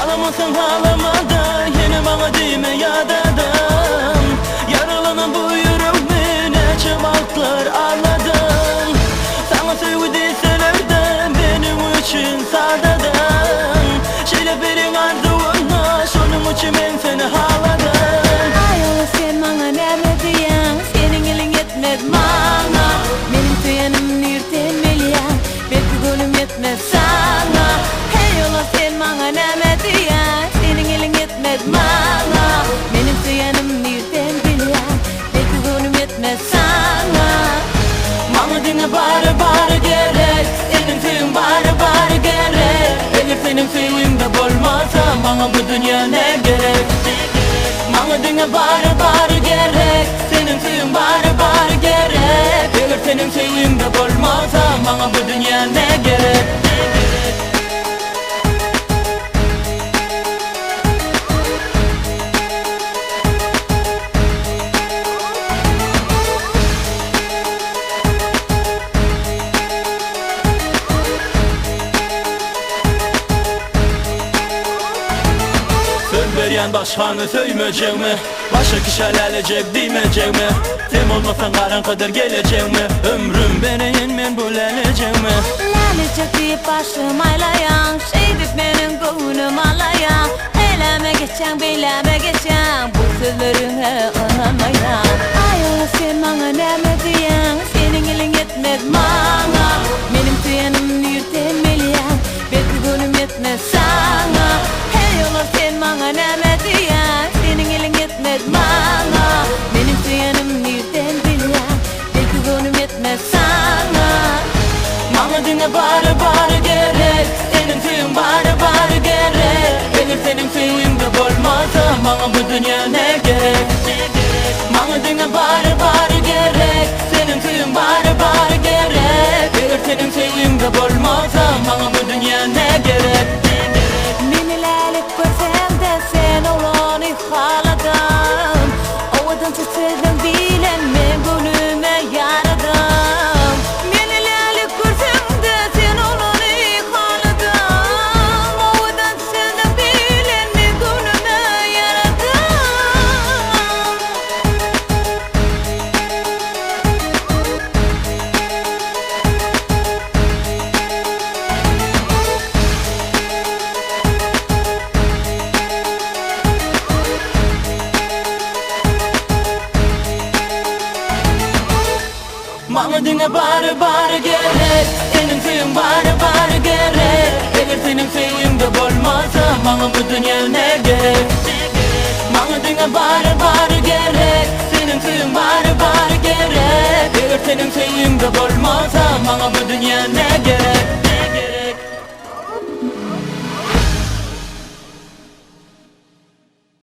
Ağlamasın ağlamada yine bana dime yadadım. Yaralanan bu yüreğimi nece vakitler ağladım. Sana sevgi deseler de benim için sadadım. Şöyle birin arzuğuna sonum için ben seni ağladım. Ay ola sen bana ne diyen, senin elin yetmez bana. Benim suyanım nirten milyan, belki gönlüm yetmez sana. Hey ola sen bana ne diyen, senin elin yetmez bana. Benim suyanım nirten milyan, belki gönlüm yetmez sana. Bana dinle bari bari gerek, senin suyun bari bari gerek. Eğer senin suyun da olmazsa bana bu dünya ne gerek? Bana dinle bari bari gerek, senin suyun bari bari gerek. Eğer senin suyun da olmazsa bana bu dünya ne gerek? Söz başkanı söymeyecek mi? Başka kişi gelecek demeyecek mi? Sen olmasan karan kadar gelecek mi? Ömrüm benim men bulanacak mı? Lalecek deyip başım aylayan, şey deyip benim gönlüm alayan. Eyleme geçen beyleme geçen, bu sözlerine anlamayan. Ay ola sen bana ne diyen, senin elin yetmez bana. Benim suyanım nirten milyan, belki gönlüm yetmez sana. Hey ola sen bana ne diyen, senin elin yetmez bana. Benim suyanım nirten milyan, belki gönlüm yetmez sana. Bana dinle bari bari gerek, senin suyun bari bari gerek. Eğer senin suyun da olmazsa bana bu dünya ne gerek? Bana dinle bari bari gerek, senin suyun bari bari gerek. Eğer senin suyun da olmazsa bana bu dünya ne gerek? Minilerlik gözümde sen olan ihaladım. Ovadan titredim bilen ben gönlüme yaradım. Minilerlik gözümde sen olan ihaladım. Ovadan titredim bilen ben gönlüme yaradım. Bana dinle bari bari gerek, senin suyun bari bari gerek. Eğer senin suyun da olmazsa bana bu dünya ne gerek? Bana dinle bari bari gerek, senin suyun bari bari gerek. Eğer senin suyun da olmazsa bana bu dünya ne